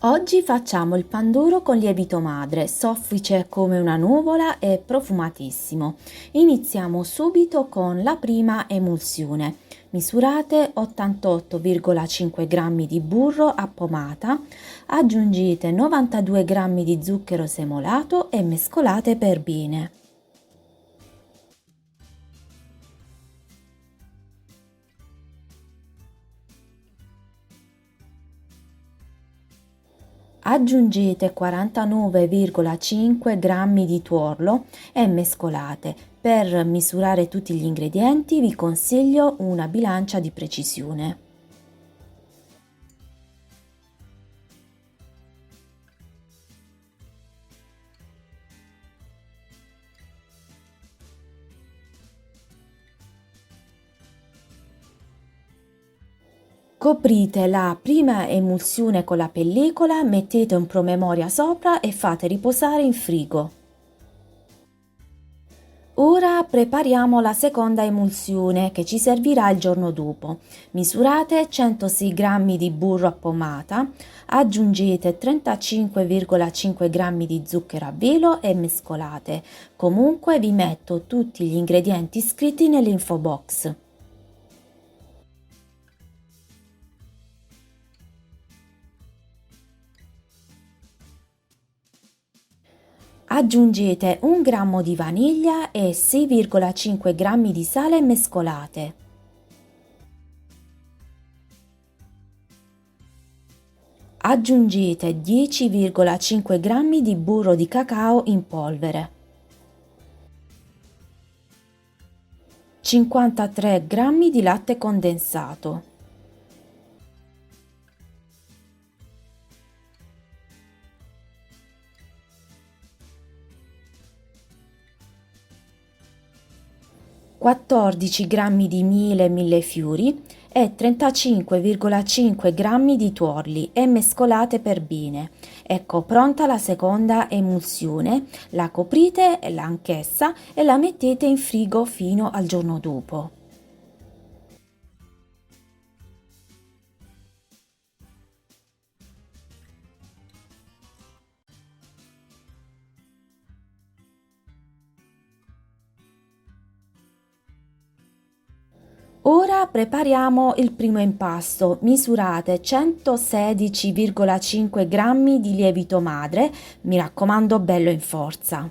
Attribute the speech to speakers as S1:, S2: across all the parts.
S1: Oggi facciamo il pandoro con lievito madre, soffice come una nuvola e profumatissimo. Iniziamo subito con la prima emulsione. Misurate 88,5 g di burro a pomata, aggiungete 92 g di zucchero semolato e mescolate per bene. Aggiungete 49,5 g di tuorlo e mescolate. Per misurare tutti gli ingredienti vi consiglio una bilancia di precisione. Coprite la prima emulsione con la pellicola, mettete un promemoria sopra e fate riposare in frigo. Ora prepariamo la seconda emulsione che ci servirà il giorno dopo. Misurate 106 g di burro a pomata, aggiungete 35,5 g di zucchero a velo e mescolate. Comunque vi metto tutti gli ingredienti scritti nell'info box. Aggiungete 1 grammo di vaniglia e 6,5 g di sale e mescolate. Aggiungete 10,5 g di burro di cacao in polvere, 53 g di latte condensato, quattordici g di miele millefiori e 35,5 g di tuorli e mescolate per bene. Ecco pronta la seconda emulsione, la coprite anch'essa e la mettete in frigo fino al giorno dopo. Ora prepariamo il primo impasto. Misurate 116,5 g di lievito madre, mi raccomando bello in forza.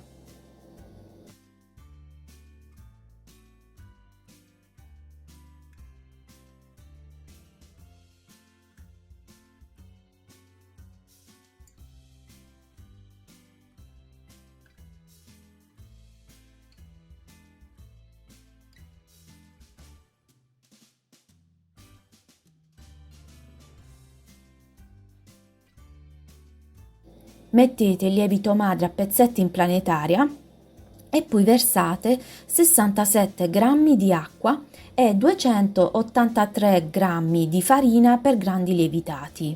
S1: Mettete il lievito madre a pezzetti in planetaria e poi versate 67 g di acqua e 283 g di farina per grandi lievitati.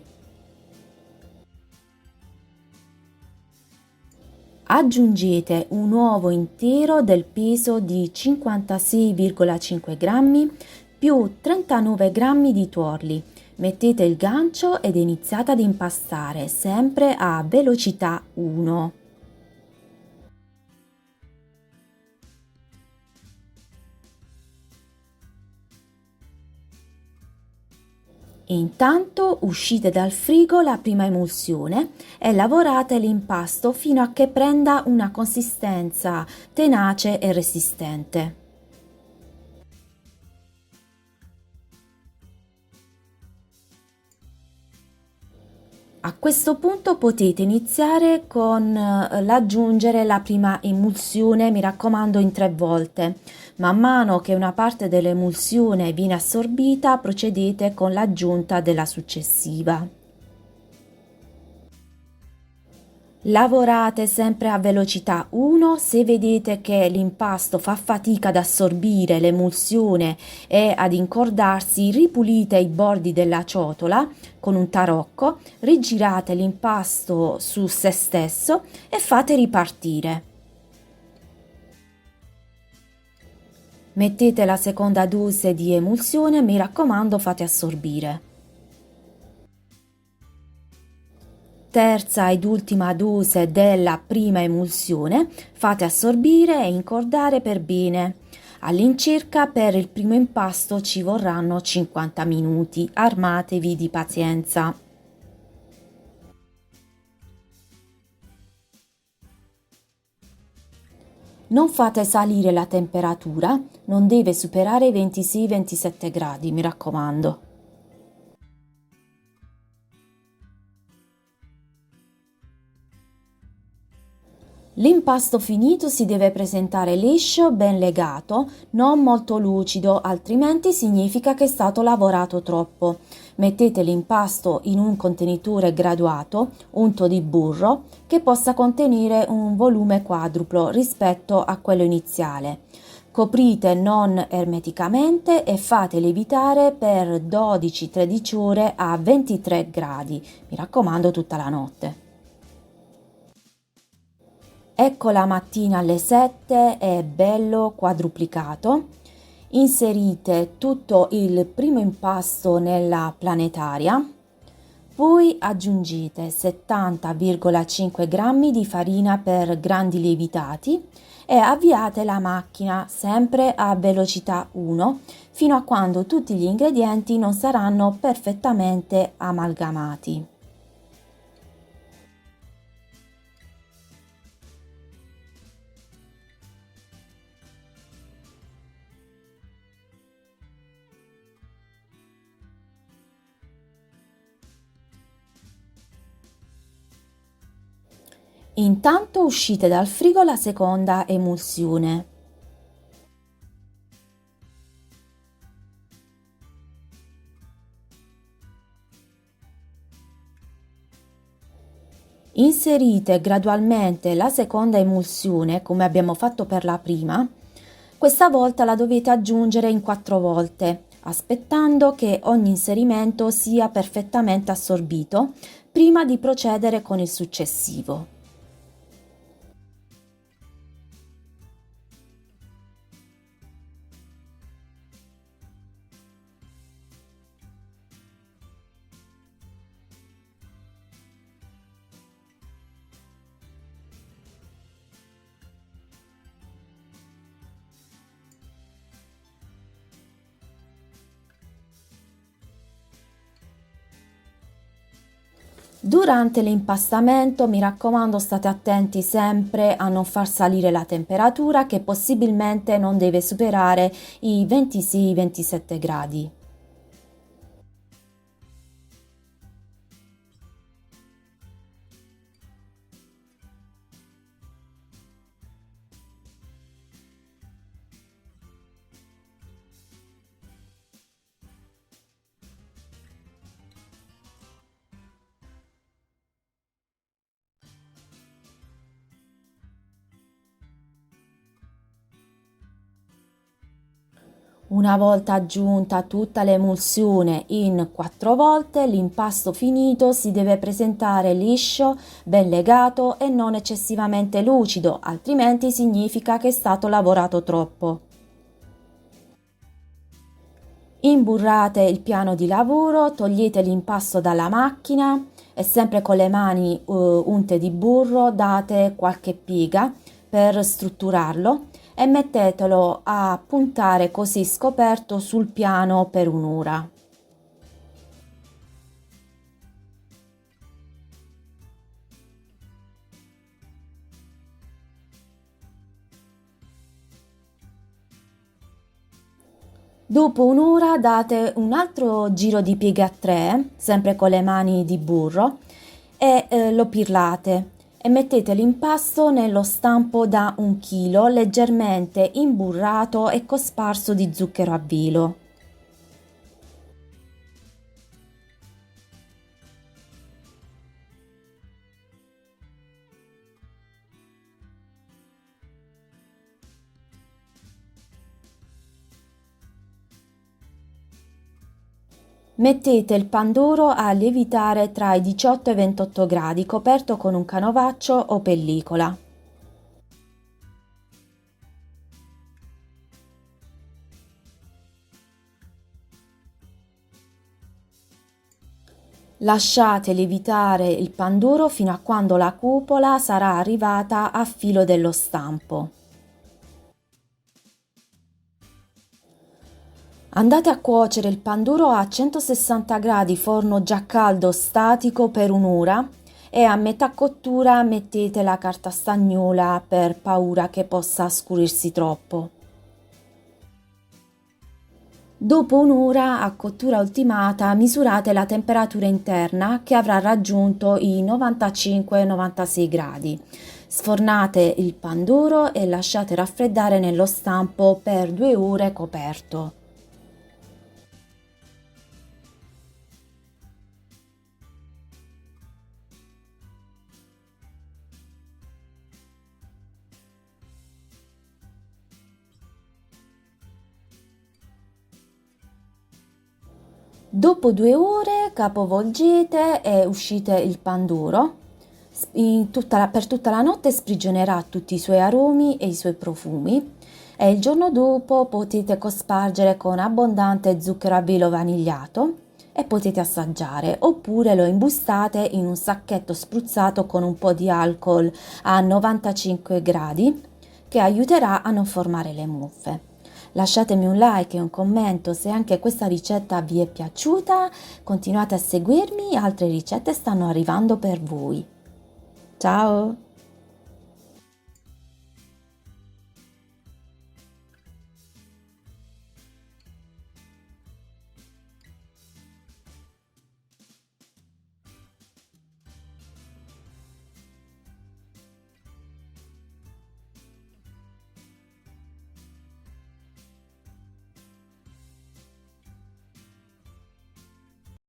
S1: Aggiungete un uovo intero del peso di 56,5 g più 39 g di tuorli. Mettete il gancio ed iniziate ad impastare sempre a velocità 1. Intanto uscite dal frigo la prima emulsione e lavorate l'impasto fino a che prenda una consistenza tenace e resistente. A questo punto potete iniziare con l'aggiungere la prima emulsione, mi raccomando in 3 volte. Man mano che una parte dell'emulsione viene assorbita, procedete con l'aggiunta della successiva. Lavorate sempre a velocità 1, se vedete che l'impasto fa fatica ad assorbire l'emulsione e ad incordarsi, ripulite i bordi della ciotola con un tarocco, rigirate l'impasto su se stesso e fate ripartire. Mettete la seconda dose di emulsione, mi raccomando fate assorbire. terza ed ultima dose della prima emulsione, fate assorbire e incordare per bene. All'incirca per il primo impasto ci vorranno 50 minuti, armatevi di pazienza. Non fate salire la temperatura, non deve superare i 26-27 gradi, mi raccomando. L'impasto finito si deve presentare liscio, ben legato, non molto lucido, altrimenti significa che è stato lavorato troppo. Mettete l'impasto in un contenitore graduato, unto di burro, che possa contenere un volume quadruplo rispetto a quello iniziale. Coprite non ermeticamente e fate lievitare per 12-13 ore a 23 gradi. Mi raccomando, tutta la notte. Ecco la mattina alle 7 è bello quadruplicato. Inserite tutto il primo impasto nella planetaria, poi aggiungete 70,5 grammi di farina per grandi lievitati e avviate la macchina sempre a velocità 1 fino a quando tutti gli ingredienti non saranno perfettamente amalgamati. Intanto uscite dal frigo la seconda emulsione. Inserite gradualmente la seconda emulsione come abbiamo fatto per la prima. Questa volta la dovete aggiungere in 4 volte, aspettando che ogni inserimento sia perfettamente assorbito prima di procedere con il successivo. Durante l'impastamento, mi raccomando, state attenti sempre a non far salire la temperatura che possibilmente non deve superare i 26-27 gradi. Una volta aggiunta tutta l'emulsione in 4 volte, l'impasto finito si deve presentare liscio, ben legato e non eccessivamente lucido, altrimenti significa che è stato lavorato troppo. Imburrate il piano di lavoro, togliete l'impasto dalla macchina e sempre con le mani unte di burro date qualche piega per strutturarlo e mettetelo a puntare così scoperto sul piano per un'ora. Dopo un'ora date un altro giro di piega a 3, sempre con le mani di burro, e lo pirlate e mettete l'impasto nello stampo da 1 chilo leggermente imburrato e cosparso di zucchero a velo. Mettete il pandoro a lievitare tra i 18 e i 28 gradi, coperto con un canovaccio o pellicola. Lasciate lievitare il pandoro fino a quando la cupola sarà arrivata a filo dello stampo. Andate a cuocere il pandoro a 160 gradi forno già caldo statico per un'ora e a metà cottura mettete la carta stagnola per paura che possa scurirsi troppo. Dopo un'ora a cottura ultimata misurate la temperatura interna che avrà raggiunto i 95-96 gradi. Sfornate il pandoro e lasciate raffreddare nello stampo per 2 ore coperto. Dopo 2 ore capovolgete e uscite il pandoro. Per tutta la notte sprigionerà tutti i suoi aromi e i suoi profumi e il giorno dopo potete cospargere con abbondante zucchero a velo vanigliato e potete assaggiare, oppure lo imbustate in un sacchetto spruzzato con un po' di alcol a 95 gradi che aiuterà a non formare le muffe. Lasciatemi un like e un commento se anche questa ricetta vi è piaciuta, continuate a seguirmi, altre ricette stanno arrivando per voi. Ciao!